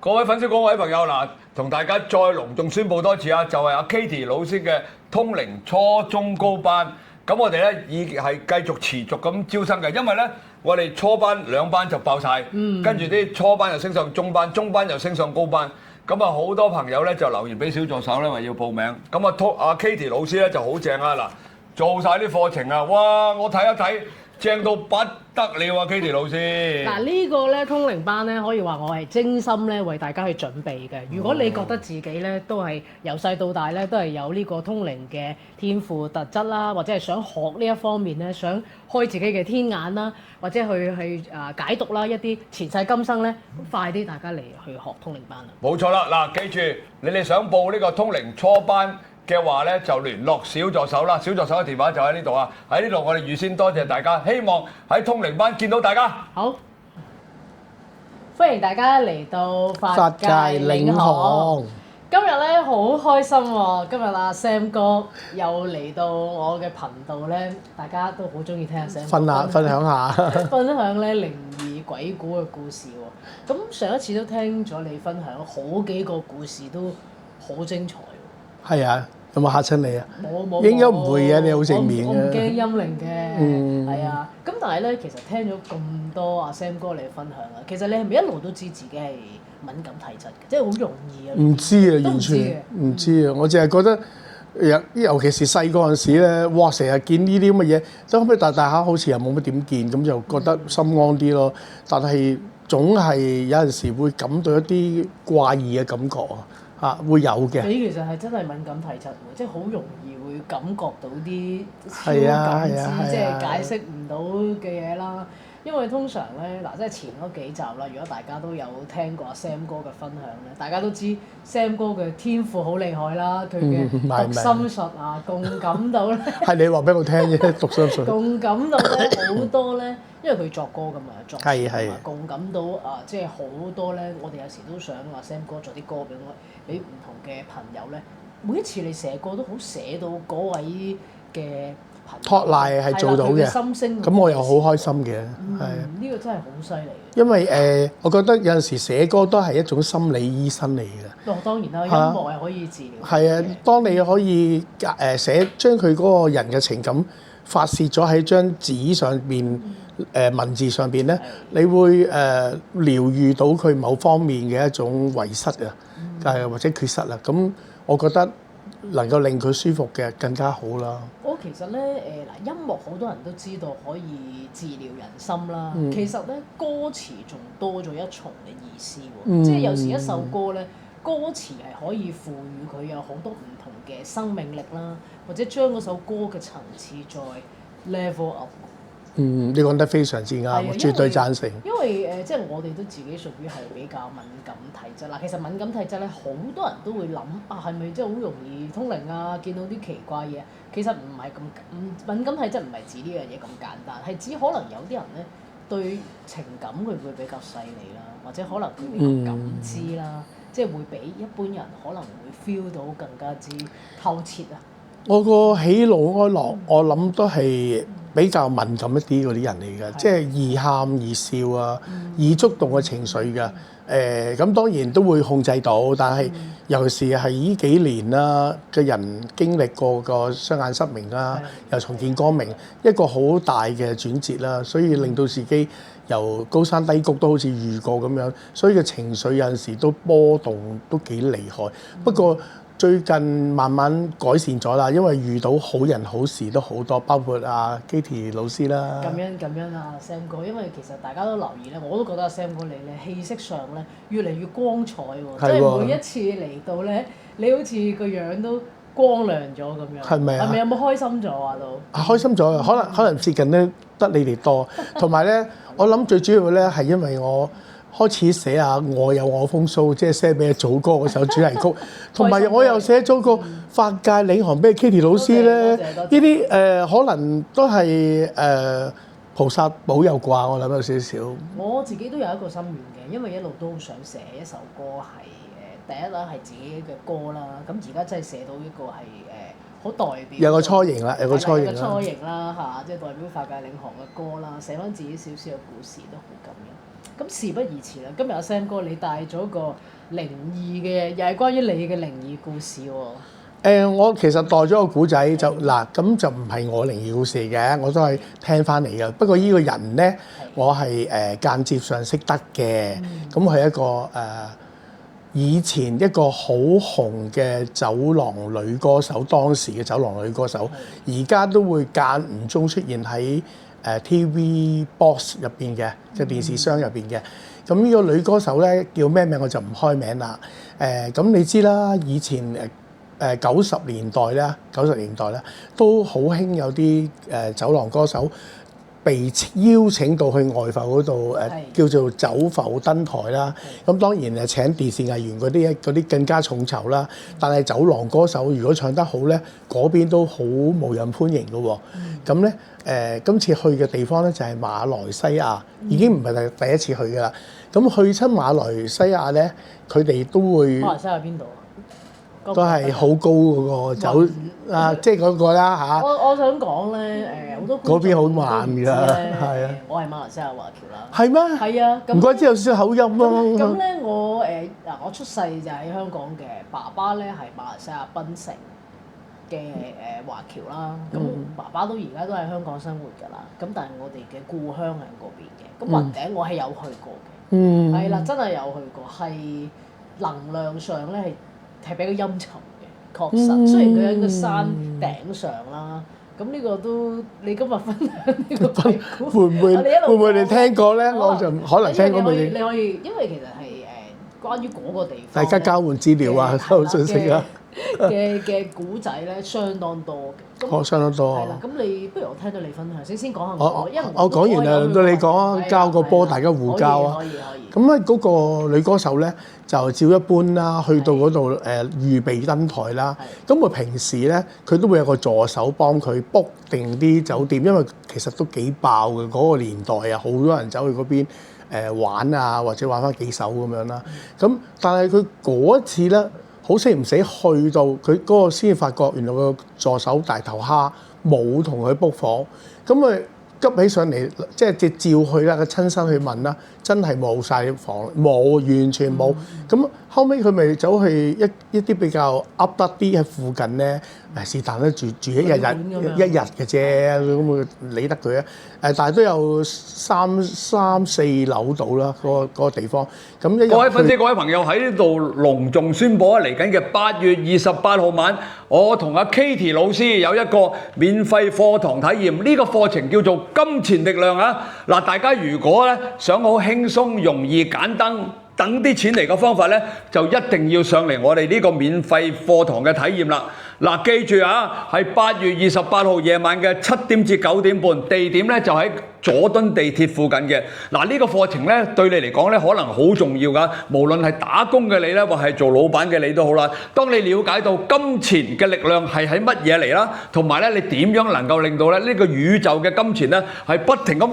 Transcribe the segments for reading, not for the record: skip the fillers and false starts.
各位粉絲、各位朋友嗱，同大家再隆重宣佈多次啊，就係阿 Katie 老師嘅通靈初中高班。咁我哋咧已係繼續持續咁招生嘅，因為咧我哋初班兩班就爆晒，跟住啲初班又升上中班，中班又升上高班。咁啊好多朋友咧就留言俾小助手咧話要報名。咁阿 Katie 老師咧就好正啊嗱，做晒啲課程啊，哇！我睇一睇。正到不得了啊 ，Katie 老師！嗱呢個咧通靈班咧，可以話我係精心咧為大家去準備嘅。如果你覺得自己咧都係由細到大咧都係有呢個通靈嘅天賦特質啦，或者係想學呢一方面咧，想開自己嘅天眼啦，或者去解讀啦一啲前世今生咧，快啲大家嚟去學通靈班啦！冇錯啦，嗱，記住你哋想報呢個通靈初班嘅話咧，就聯絡小助手啦。小助手嘅電話就喺呢度啊！喺呢度我哋預先多謝大家，希望喺通靈班見到大家。好，歡迎大家嚟到法界領航。今日咧好開心喎！今日阿 Sam 哥又嚟到我嘅頻道咧，大家都好中意聽阿 Sam 哥分享下分享咧靈異鬼故嘅故事喎。咁上一次都聽咗你分享好幾個故事，都好精彩喎。係啊，有冇嚇親你啊？冇，應該唔會嘅，你好正面嘅。我唔驚陰靈嘅，係啊。咁但係咧，其實聽咗咁多阿 Sam 哥嚟分享啊，其實你係咪一路都知自己係敏感體質嘅？即係好容易啊？唔知啊，完全唔知啊！我淨係覺得，尤其是細個陣時咧，哇！成日見呢啲咁嘅嘢，咁後尾大下好似又冇乜點見，咁就覺得心安啲咯。但係總係有陣時會感到一啲怪異嘅感覺啊！嚇，會有嘅。你其實係真係敏感體質喎，即係好容易會感覺到啲超感知，即係解釋唔到嘅嘢啦。因為通常咧，嗱，即係前嗰幾集啦，如果大家都有聽過阿 Sam 哥嘅分享咧，大家都知 Sam 哥嘅天賦好厲害啦，佢嘅讀心術啊，共感到咧，係你話俾我聽啫，讀心術。共感到咧好多咧，因為佢作歌㗎嘛，作詞係共感到啊，即係好多咧，我哋有時都想阿 Sam 哥作啲歌俾唔同嘅朋友咧，每一次你寫歌都好寫到嗰位嘅托賴係做到嘅，咁我又好開心嘅，係。呢個真係好犀利。因為我覺得有陣時寫歌都係一種心理醫生嚟嘅。當然啦，音樂係可以治療。係啊，當你可以將佢嗰個人嘅情感發泄咗喺張紙上邊，文字上邊咧，你會療愈到佢某方面嘅一種遺失啊，或者缺失啦。咁我覺得能夠令佢舒服嘅更加好啦。其實咧音樂好多人都知道可以治療人心啦。其實咧歌詞仲多咗一重嘅意思喎，即係有時一首歌咧，歌詞係可以賦予佢有好多唔同嘅生命力啦，或者將嗰首歌嘅層次再 level up。你講得非常之啱，我絕對贊成。因為即係我哋都自己屬於係比較敏感體質啦。其實敏感體質咧，好多人都會諗啊，係咪即係好容易通靈啊？見到啲奇怪嘢，其實唔係咁敏感體質唔係指呢樣嘢咁簡單，係指可能有啲人咧對情感佢會比較細膩啦，或者可能佢比較感知啦，即係會比一般人可能會 feel 到更加之透徹啊。我個喜怒哀樂，我諗都係比較敏感一啲嗰啲人嚟嘅，即係易喊易笑啊，易觸動嘅情緒㗎。咁當然都會控制到，但係尤其是係呢幾年啦嘅人經歷過個雙眼失明啦，又重見光明，一個好大嘅轉折啦，所以令到自己由高山低谷都好似遇過咁樣，所以嘅情緒有陣時都波動都幾厲害。不過最近慢慢改善咗啦，因為遇到好人好事都好多，包括阿 Katie 老師啦。咁樣啊 Sam 哥，因為其實大家都留意咧，我都覺得阿 Sam 哥你咧氣息上咧越嚟越光彩喎，即係每一次嚟到咧，你好似個樣都光亮咗咁樣。係咪啊？係咪有冇開心咗啊都？開心咗，可能接近咧得你哋多，同埋咧，我諗最主要咧係因為我開始寫下我有我風騷，即係寫俾祖哥嗰首主題曲，同埋我又寫咗個法界領航俾 Katie 老師咧，呢啲可能都係菩薩保佑啩，我諗有少少。我自己都有一個心願嘅，因為一路都好想寫一首歌係第一啦係自己嘅歌啦，咁而家真係寫到一個係好代表有個雛形啦，有個雛形啦，雛形啦嚇，即係代表法界領航嘅歌啦，寫翻自己少少嘅故事都好感人。咁事不宜遲啦，今日阿 Sam 哥你帶咗個靈異嘅，又係關於你嘅靈異故事喎。我其實帶咗個古仔就嗱，咁就唔係我靈異故事嘅，我都係聽翻嚟嘅。不過呢個人咧，我係間接上識得嘅，咁係一個以前一個好紅嘅酒廊女歌手，當時嘅酒廊女歌手，而家都會間唔中出現喺TV box 入邊嘅電視箱入邊嘅。咁呢個女歌手咧叫咩名我就唔開名啦。咁你知啦，以前90年代咧都好興有啲酒廊歌手被邀請到去外埠嗰度叫做酒埠登台啦。咁當然請電視藝員嗰啲更加重酬啦。但係酒廊歌手如果唱得好咧，嗰邊都好無人歡迎嘅喎。咁咧今次去嘅地方咧就係馬來西亞，已經唔係第一次去㗎啦。咁去親馬來西亞咧，佢哋都會馬來西亞邊度啊？都係好高嗰個酒即係嗰個啦嚇。我想講咧，好多嗰邊好慢㗎，係啊。我係馬來西亞華僑啦。係咩？係啊。唔怪之有少少口音咯。咁咧，我出世就喺香港嘅，爸爸咧係馬來西亞檳城嘅華僑啦。咁爸爸都而家都喺香港生活㗎啦。咁但係我哋嘅故鄉喺嗰邊嘅。咁雲頂我係有去過嘅。係啦，真係有去過，係能量上咧係比較陰沉嘅，確實。雖然佢喺個山頂上啦，咁呢個都你今日分享呢個鬼故，會唔會你聽過咧？我就可能聽過你可以，因為其實係關於嗰個地方，大家交換資料啊，交換信息啊。嘅古仔咧相當多嘅，相當多。係啦，咁你不如我聽到你分享先講下因為我講完啦，輪到你講啊，交個波大家互交啊。可以。咁咧嗰個女歌手咧就照一般啦，去到嗰度預備登台啦。咁佢平時咧佢都會有個助手幫佢 book 定啲酒店，因為其實都幾爆嘅嗰個年代啊，好多人走去嗰邊玩啊，或者玩翻幾首咁樣啦。咁但係佢嗰一次咧，好死唔死去到佢嗰個先發覺，原來個助手大頭蝦冇同佢 book 房，咁佢急起上嚟，即係照去啦，佢親身去問啦，真係冇晒房，冇完全冇。咁後尾佢咪走去一啲比較噏得啲喺附近咧，是但咧住一日嘅啫，咁佢理得佢啊？但係都有三四樓到啦，嗰個地方。咁各位粉絲、各位朋友喺呢度隆重宣佈啊！嚟緊嘅8月28號晚，我同阿 Katie 老師有一個免費課堂體驗。呢個課程叫做金錢力量啊！嗱，大家如果咧想好輕鬆、容易、簡單等啲錢嚟嘅方法咧，就一定要上嚟我哋呢個免費課堂嘅體驗啦。嗱，記住啊，係8月28號夜晚嘅7點至9點半，地點咧就喺佐敦地鐵附近嘅。嗱，呢個課程咧對你嚟講咧可能好重要噶，無論係打工嘅你咧，或係做老闆嘅你都好啦。當你了解到金錢嘅力量係喺乜嘢嚟啦，同埋咧你點樣能夠令到咧呢個宇宙嘅金錢咧係不停咁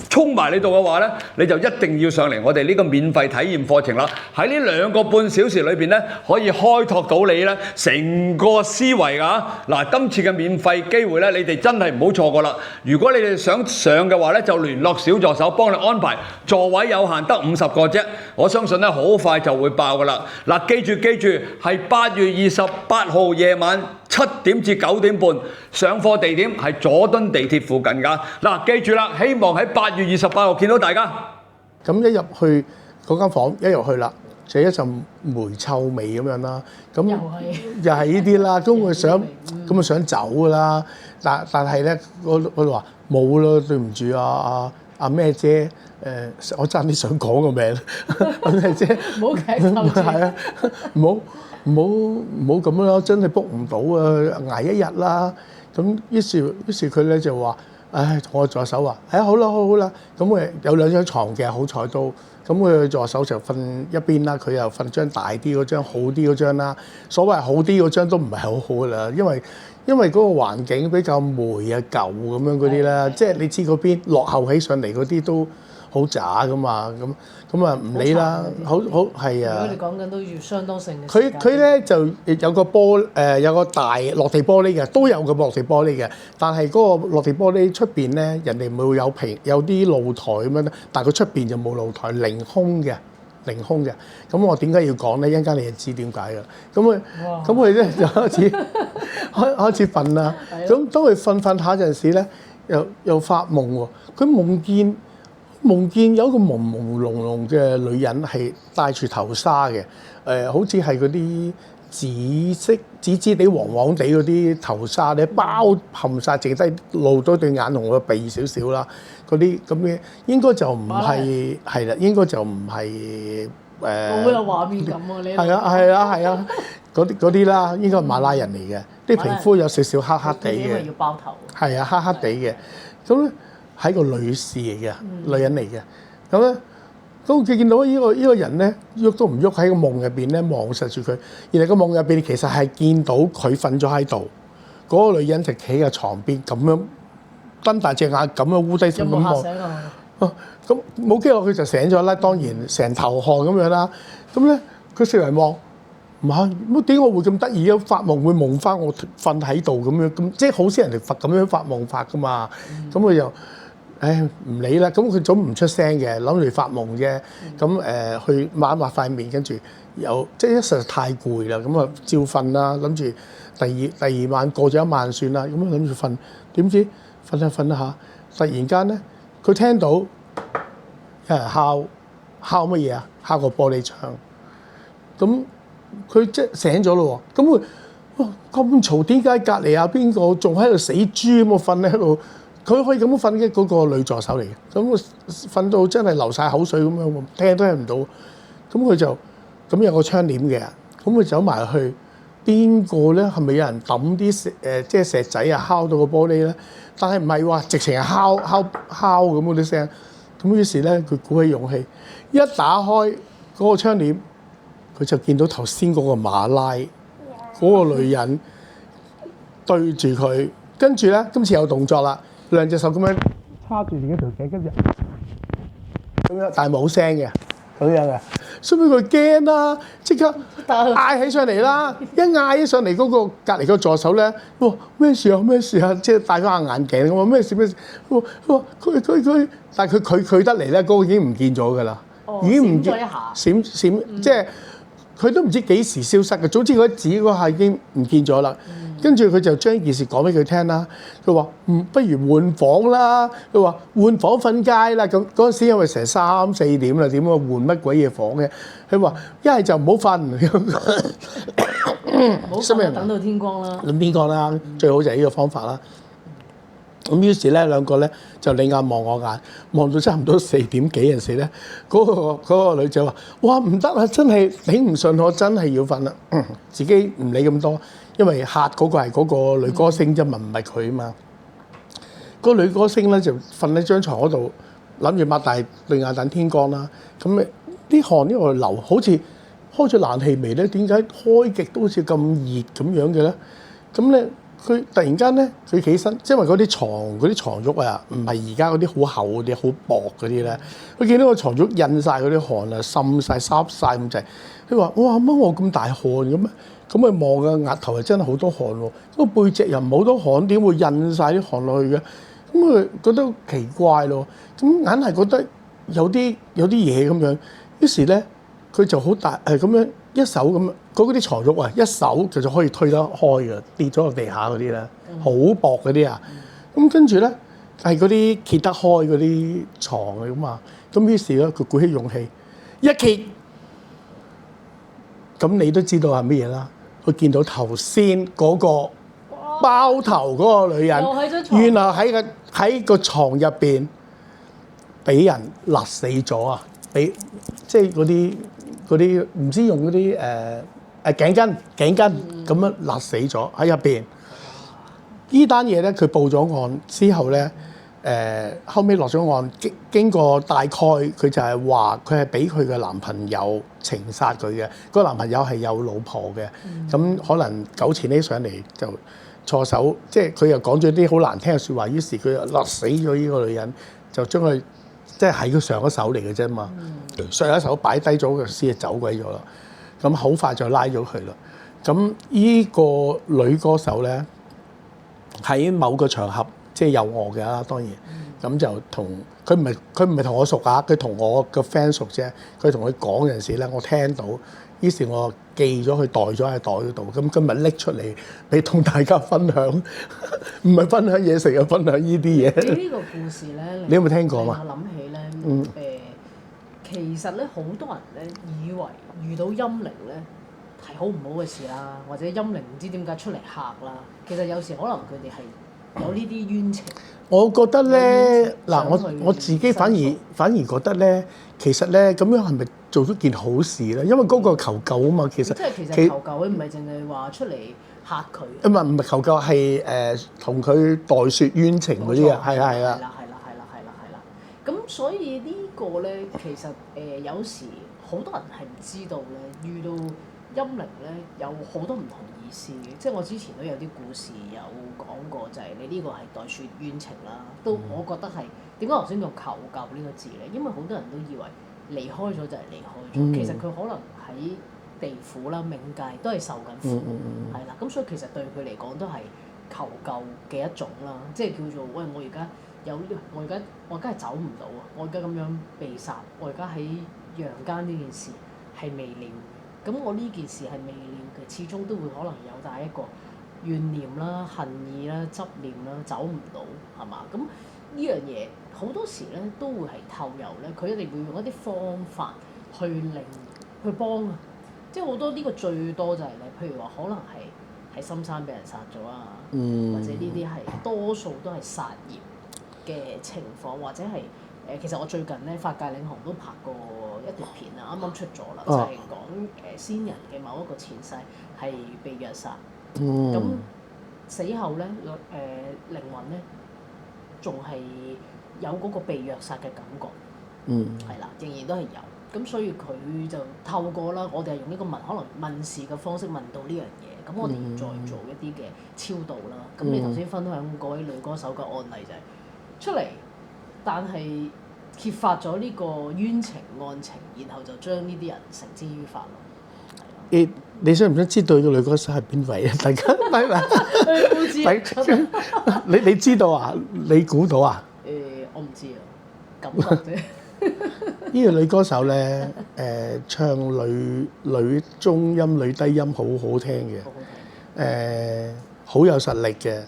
衝埋你度嘅話咧，你就一定要上嚟我哋呢個免費體驗課程啦。喺呢2個半小時裏邊咧，可以開拓到你咧成個思維㗎。嗱，今次嘅免費機會咧，你哋真係唔好錯過啦。如果你哋想上嘅話咧，就聯絡小助手幫你安排，座位有限，得50個啫。我相信咧好快就會爆㗎啦。嗱，記住係8月28號夜晚7點至9點半，上課地點係佐敦地鐵附近㗎。嗱，記住啦，希望喺8月28號見到大家。咁一入去嗰間房，一入去啦，就一陣霉臭味咁樣啦。咁又係呢啲啦，咁想走㗎啦。但係咧，我話冇啦，對唔住阿咩姐，我爭啲想講個名，阿咩姐，唔好劇透住。係啊，唔好咁樣啦，真係 book 唔到啊，捱一日啦。咁於是佢咧就話，同我助手話，好啦，咁佢有2張床嘅，好彩都。咁佢助手就瞓一邊啦，佢又瞓張大啲嗰張，好啲嗰張啦。所謂好啲嗰張都唔係好好噶啦，因為嗰個環境比較霉啊舊咁樣嗰啲啦，即係你知嗰邊落後起上嚟嗰啲都好渣噶嘛，咁啊唔理啦，好係啊。如果你講緊都要相當性嘅佢時間。佢咧就有個有個大落地玻璃嘅，都有個落地玻璃嘅。但係嗰個落地玻璃出邊咧，人哋會有啲露台咁樣，但係佢出邊就冇露台，凌空嘅。咁我點解要講咧？一陣間你就知點解㗎。咁佢咧就開始瞓啦。咁當佢瞓下陣時咧，又發夢喎。佢夢見有一個朦朦朧朧嘅女人係戴住頭紗嘅，好似係嗰啲紫地黃黃地嗰啲頭紗咧，包冚晒，淨低露咗對眼同個鼻少少啦。嗰啲咁嘅應該就唔係係啦，應該就唔係好有畫面感喎！你係啊，嗰啲啦，應該係馬拉人嚟嘅，啲皮膚有少少黑黑地嘅，因為要包頭。係啊，黑黑地嘅，咁咧係個女士嚟嘅，女人嚟嘅，咁咧。咁佢見到呢個人咧，喐都唔喐喺個夢入邊咧，望實住佢。而係個夢入邊其實係見到佢瞓咗喺度，嗰個女人就企喺床邊咁樣瞪大隻眼咁樣烏低身咁望。咁冇幾耐佢就醒咗啦，當然成頭汗咁樣啦。咁咧佢四圍望，唔係乜點解我會咁得意嘅？發夢會夢翻我瞓喺度咁樣，咁即係好少人哋咁樣發夢法噶嘛。咁佢又。唉，唔理啦，咁佢總唔出聲嘅，諗住發夢啫。咁去抹一抹塊面，跟住又即係一實在太攰啦，咁啊照瞓啦。諗住第二晚過咗一晚算啦，咁諗住瞓。點知瞓下，突然間咧，佢聽到有人敲乜嘢啊？敲個玻璃窗。咁佢即係醒咗咯喎。咁佢哇咁嘈，點解隔離啊邊個仲喺度死豬咁瞓喺度？佢可以咁樣瞓嘅嗰個女助手嚟嘅，咁瞓到真係流晒口水咁樣，聽都聽唔到。咁佢就咁有個窗簾嘅，咁佢走埋去，邊個咧？係咪有人抌啲即係石仔啊，敲到個玻璃咧？但係唔係話直情係敲咁嗰啲聲。咁於是咧，佢鼓起勇氣，一打開嗰個窗簾，佢就見到頭先嗰個馬拉嗰個女人對住佢，跟住咧今次有動作啦。兩隻手咁樣叉住自己條頸，跟住咁樣，但係冇聲嘅，咁樣嘅，所以佢驚啦，即刻嗌起上嚟啦！一嗌起上嚟，嗰個隔離個助手咧，哇咩事啊？即係戴咗下眼鏡咁啊！咩事？佢，但係佢得嚟咧，嗰個已經唔見咗㗎啦，已經唔見咗一下，閃即係佢都唔知幾時消失嘅。總之嗰紙嗰下已經唔見咗啦。跟住佢就將件事講俾佢聽啦。佢話：不如換房啦。佢話換房瞓街啦。咁嗰陣時因為成3、4點啦，點啊換乜鬼嘢房嘅？佢話一係就唔好瞓，唔好瞓，等到天光啦。等天光啦，最好就係呢個方法啦。咁於是咧兩個咧就你眼望我眼，望到差唔多4點幾陣時咧，嗰個女仔話：哇唔得啦，真係頂唔順，我真係要瞓啦。自己唔理咁多。因為嚇嗰個係嗰個女歌星啫嘛，唔係佢啊嘛。嗰個女歌星咧就瞓喺張床嗰度，諗住擘大對眼等天光啦。咁啲汗呢度流，好似開咗冷氣未咧？點解開極都好似咁熱咁樣嘅咧？咁咧佢突然間咧，佢起身，因為嗰啲床褥啊，唔係而家嗰啲好厚嗰啲、好薄嗰啲咧。佢見到個床褥印晒嗰啲汗啊，滲晒、濕晒咁滯。佢話：哇乜我咁大汗嘅咩？咁咪望個額頭係真係好多汗喎，個背脊又唔好多汗，點會印晒啲汗落去嘅？咁佢覺得奇怪咯，咁硬係覺得有啲嘢咁樣。於是咧，佢就好大咁樣一手咁，嗰啲床褥啊，一手就可以推得開嘅，跌咗落地下嗰啲咧，好薄嗰啲啊。咁跟住咧係嗰啲揭得開嗰啲床嚟噶嘛。咁於是咧，佢鼓起勇氣一揭，咁你都知道係乜嘢啦？佢見到頭先嗰個包頭嗰個女人，原來喺個床入邊俾人勒死咗啊！即係嗰啲唔知用嗰啲頸巾咁樣勒死咗喺入邊。呢單嘢咧，佢報咗案之後咧，後尾落咗案，經過大概佢就係話佢係俾佢嘅男朋友情殺佢嘅，個男朋友係有老婆嘅，咁可能糾纏起上嚟就錯手，即係佢又講咗啲好難聽嘅説話，於是佢就勒死咗呢個女人，就將佢即係佢上一手嚟嘅啫嘛。上一手擺低咗個屍就走鬼咗啦。咁好快就拉咗佢啦。咁依個女歌手咧喺某個場合即係有我嘅啦，當然。咁就同佢唔係同我熟啊，佢同我個 friend 熟啫。佢同佢講嗰陣時咧，我聽到，於是我記咗佢袋咗喺袋嗰度。咁今日拎出嚟俾同大家分享，唔係分享嘢食啊，分享呢啲嘢。你呢個故事咧，你有冇聽過嘛？我諗起咧，其實咧好多人咧以為遇到陰靈咧係好唔好嘅事啦，或者陰靈唔知點解出嚟嚇啦。其實有時可能佢哋係有呢啲冤情。我覺得咧，嗱，想去我自己反而覺得咧，其實咧咁樣係咪做咗件好事咧？因為嗰個求救啊嘛，其實即係其實求救，佢唔係淨係話出嚟嚇佢。唔係求救，係同佢代説冤情嗰啲啊，係啊係啊。係啦。咁所以呢個咧，其實有時好多人係唔知道咧，遇到陰靈咧有好多唔同意思嘅。即係我之前都有啲故事有講過，就係你呢個係代説冤情啦。都我覺得係點解頭先用求救呢個字咧？因為好多人都以為離開咗就係離開咗，其實佢可能喺地府啦、冥界都係受緊苦，係啦。咁所以其實對佢嚟講都係求救嘅一種啦，即係叫做喂，我而家有我而家係走唔到啊！我而家咁樣被殺，我而家喺陽間呢件事係未了嘅。咁我呢件事係未了嘅，始終都會可能有帶一個怨念啦、恨意啦、執念啦，走唔到係嘛？咁呢樣嘢好多時咧都會係透油咧，佢一定會用一啲方法去幫啊！即係好多呢個最多就係咧，譬如話可能係喺深山俾人殺咗啊，或者呢啲係多數都係殺業嘅情況，或者係其實我最近咧法界領航都拍過一條片啊，啱啱出咗啦，就係講先人嘅某一個前世係被虐殺，咁死後咧靈魂咧仲係有嗰個被虐殺嘅感覺，係啦，仍然都係有。咁所以佢就透過啦，我哋係用呢個可能問事嘅方式問到呢樣嘢，咁我哋要再做一啲嘅超度啦。咁你頭先分享嗰位女歌手嘅案例就係出嚟，但係揭發咗呢個冤情案情，然後就將呢啲人繩之於法咯。你想唔想知道個女歌手係邊位啊？大家你知道啊？你估到啊？我唔知啊，感覺啫。呢個女歌手咧，唱女中音、女低音好好聽嘅，好有實力嘅。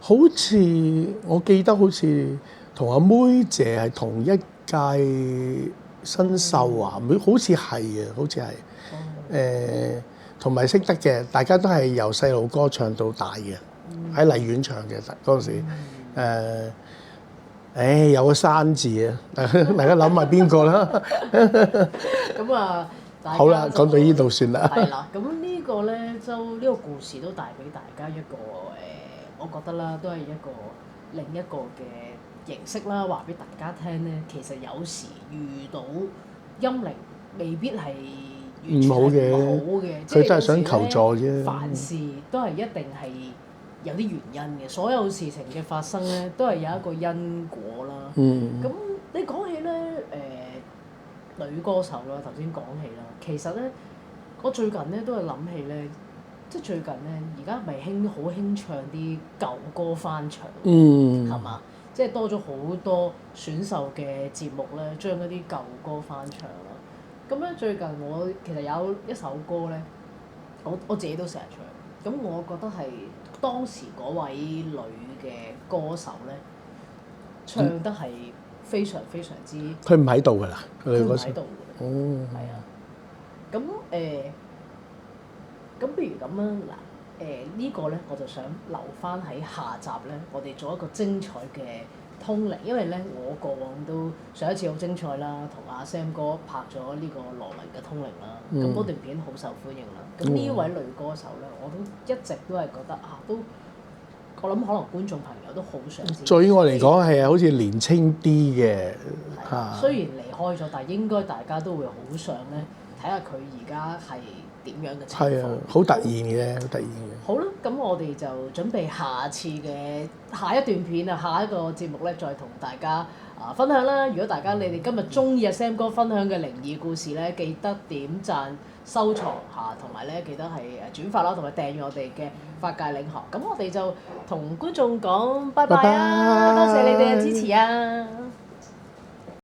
好似我記得好似同阿妹姐係同一屆新秀啊，好似係啊，好似係。同埋識得嘅，大家都係由細路歌唱到大嘅，喺荔園唱嘅嗰陣時。有個山字啊！大家諗下邊個啦？咁啊，好啦，講到呢度算啦。係啦，咁呢個咧就呢個故事都帶俾大家一個我覺得啦，都係另一個嘅形式啦，話俾大家聽咧。其實有時遇到陰靈，未必係完全唔好嘅，佢都係想求助啫。凡事都係一定係有啲原因嘅，所有事情嘅發生咧，都係有一個因果啦。咁你講起咧，女歌手啦，頭先講起啦，其實咧，我最近咧都係諗起咧，即係最近咧，而家咪好興唱啲舊歌翻唱，係嘛？即係多咗好多選秀嘅節目咧，將嗰啲舊歌翻唱啦。咁咧最近我其實有一首歌咧，我自己都成日唱，咁我覺得係當時嗰位女嘅歌手咧，唱得係非常非常之。佢唔喺度㗎啦，佢唔喺度㗎。哦。係啊。咁咁不如咁啦，嗱呢個咧，我就想留翻喺下集咧，我哋做一個精彩嘅通靈，因為咧我過往都上一次好精彩啦，同阿 Sam 哥拍咗呢個羅文嘅通靈啦，咁嗰段片好受歡迎啦。咁呢位女歌手咧，我都一直都係覺得都我諗可能觀眾朋友都好想知。對於我嚟講係好似年青啲嘅嚇。雖然離開咗，但係應該大家都會好想咧睇下佢而家係點樣嘅情況。係啊，好突然嘅，好突然嘅。好啦，咁我哋就準備下次嘅下一段片啊，下一個節目咧，再同大家分享啦。如果大家你哋今日中意阿 Sam 哥分享嘅靈異故事咧，記得點讚、收藏嚇，同埋咧記得係轉發啦，同埋訂閱我哋嘅法界領航。咁我哋就同觀眾講拜拜啊！拜拜多謝你哋嘅支持啊！